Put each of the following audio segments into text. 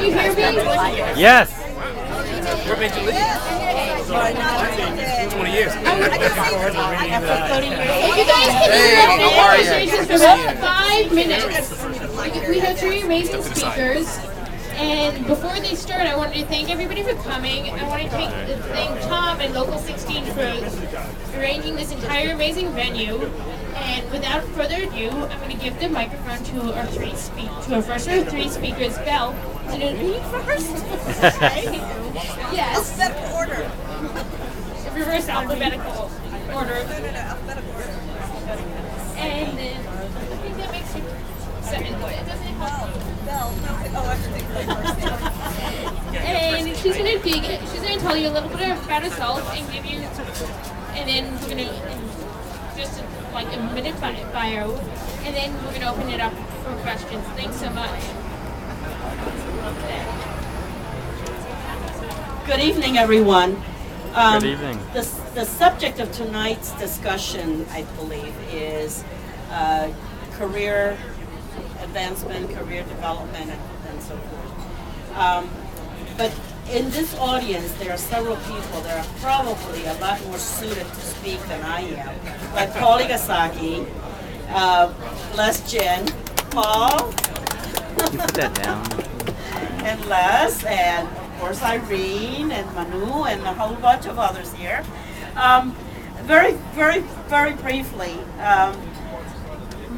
you hear me? Yes. Where made you leave? 20 years. If you guys can interrupt the conversations for about 5 minutes. We have 3 amazing speakers. And before they start, I wanted to thank everybody for coming. I want to thank Tom and Local 16 for arranging this entire amazing venue. And without further ado, I'm going to give the microphone to our first of 3 speakers, Bel. Are you first? Yes. Alphabetical order. Reverse alphabetical order. Alphabetical order. And then I think that makes it 7. It doesn't help. Bel. Oh, actually, And she's gonna tell you a little bit about herself and give you, and then we're gonna just like a minute bio, and then we're gonna open it up for questions. Thanks so much. Good evening, everyone. Good evening. The subject of tonight's discussion, I believe, is career advancement, career development, and so forth. But in this audience, there are several people that are probably a lot more suited to speak than I am, like Paul Igasaki, Les Jen, Paul, You put that down. and Les, and of course Irene and Manu, and a whole bunch of others here. Very briefly,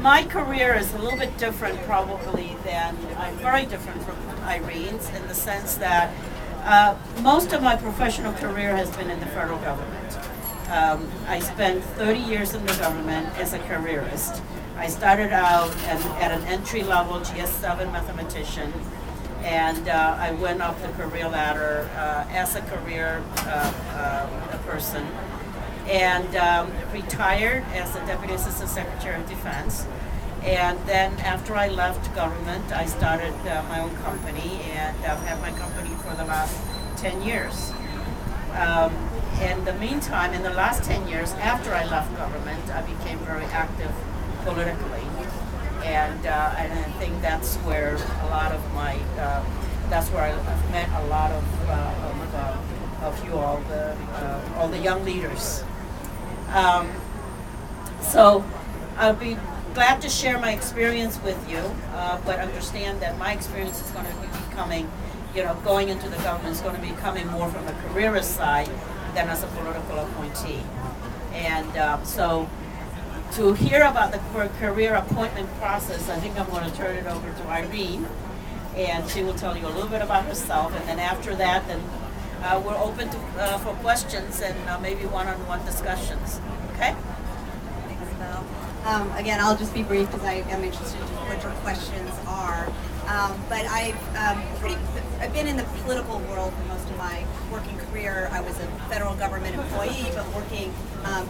my career is a little bit different probably than, very different from Irene's in the sense that most of my professional career has been in the federal government. I spent 30 years in the government as a careerist. I started out at an entry-level GS7 mathematician, and I went up the career ladder as a career person, and retired as the Deputy Assistant Secretary of Defense. And then after I left government, I started my own company, and I've had my company for the last 10 years. In the meantime, in the last 10 years after I left government, I became very active politically. And I think that's where a lot of my, that's where I've met a lot of you all the young leaders. So I'll be glad to share my experience with you, but understand that my experience is going to be becoming, going into the government is going to be coming more from a careerist side than as a political appointee. And so to hear about the career appointment process, I think I'm going to turn it over to Irene, and she will tell you a little bit about herself, and then after that, then we're open to, for questions and maybe one-on-one discussions. Okay? Thanks, Bel. Again, I'll just be brief because I am interested in what your questions are. But I've been in the political world for most of my working career. I was a federal government employee, but working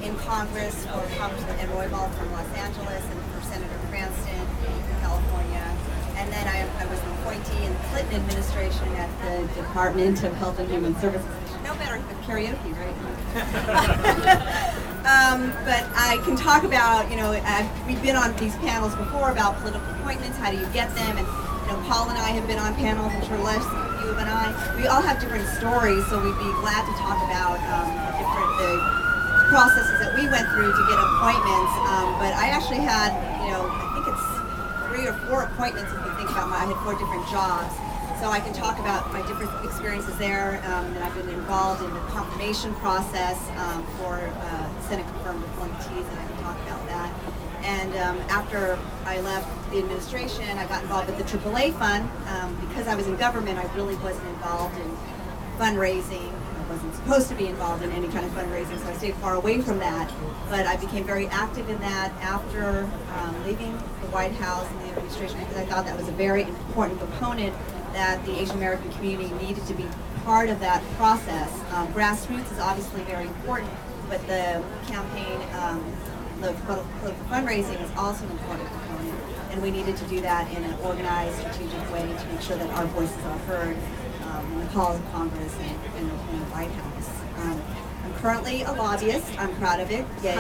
in Congress for Congressman Roybal from Los Angeles and for Senator Cranston in California. And then I was an appointee in the Clinton administration at the Department of Health and Human Services. No better than karaoke, right? But I can talk about, we've been on these panels before about political appointments, how do you get them, and Paul and I have been on panels, I'm sure Les, you and I, we all have different stories, so we'd be glad to talk about the processes that we went through to get appointments. But I actually had, I think it's 3 or 4 appointments if you think about I had 4 different jobs. So I can talk about my different experiences there, and I've been involved in the confirmation process for Senate confirmed appointees, and I can talk about that. And after I left the administration, I got involved with the AAA fund. Because I was in government, I really wasn't involved in fundraising. I wasn't supposed to be involved in any kind of fundraising, so I stayed far away from that. But I became very active in that after leaving the White House and the administration, because I thought that was a very important component that the Asian American community needed to be part of that process. Grassroots is obviously very important, but the campaign, the political fundraising is also an important component, and we needed to do that in an organized, strategic way to make sure that our voices are heard in the halls of Congress and in the White House. I'm currently a lobbyist. I'm proud of it. Yay.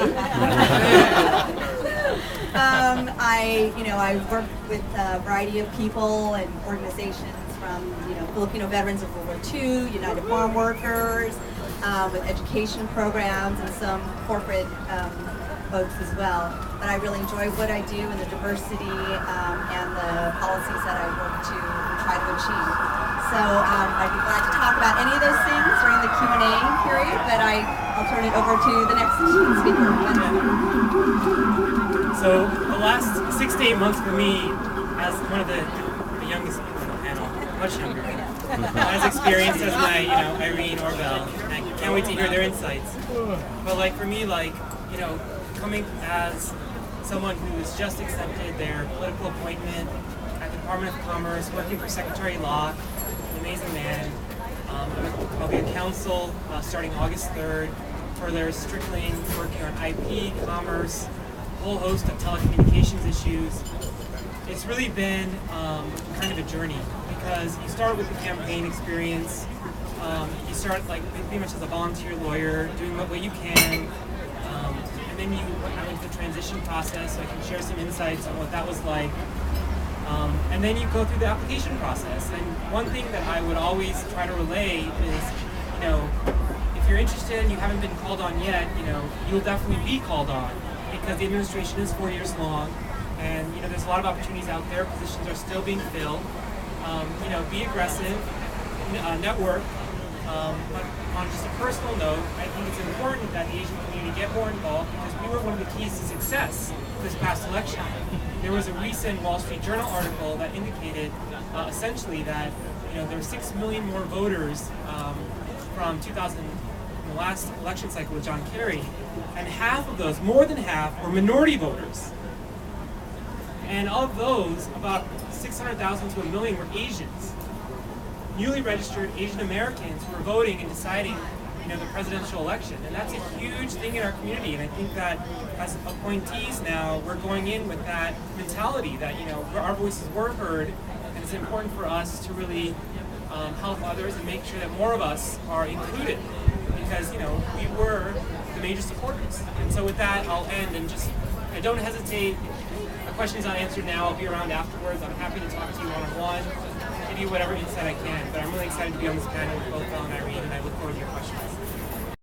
I work with a variety of people and organizations from Filipino veterans of World War II, United Farm Workers, with education programs and some corporate folks as well. But I really enjoy what I do and the diversity and the policies that I work to try to achieve. So I'd be glad to talk about any of those things during the Q&A period, but I'll turn it over to the next speaker. So the last 6 to 8 months for me, as one of the youngest people on the panel, much younger, as experienced as my, Irene or Bel, and I can't wait to hear their insights. But like for me, coming as someone who's just accepted their political appointment at the Department of Commerce, working for Secretary Locke, an amazing man. I'll be a counsel starting August 3rd for their Strickling, working on IP, commerce, a whole host of telecommunications issues. It's really been kind of a journey because you start with the campaign experience. You start pretty much as a volunteer lawyer, doing what you can. And then you went into the transition process, so I can share some insights on what that was like. And then you go through the application process. And one thing that I would always try to relay is, if you're interested and you haven't been called on yet, you'll definitely be called on because the administration is 4 years long. And, there's a lot of opportunities out there. Positions are still being filled. Be aggressive, network. But on just a personal note, I think it's important that the Asian community get more involved because we were one of the keys to success this past election. There was a recent Wall Street Journal article that indicated essentially that there were 6 million more voters from 2000, the last election cycle with John Kerry, and half of those, more than half, were minority voters. And of those, about 600,000 to 1 million were Asians. Newly registered Asian Americans who are voting and deciding, the presidential election, and that's a huge thing in our community. And I think that as appointees now, we're going in with that mentality that our voices were heard, and it's important for us to really help others and make sure that more of us are included, because we were the major supporters. And so with that, I'll end and just don't hesitate. If a question is not answered now, I'll be around afterwards. I'm happy to talk to you one-on-one. Give you whatever insight I can, but I'm really excited to be on this panel with both Bel and Irene, and I look forward to your questions.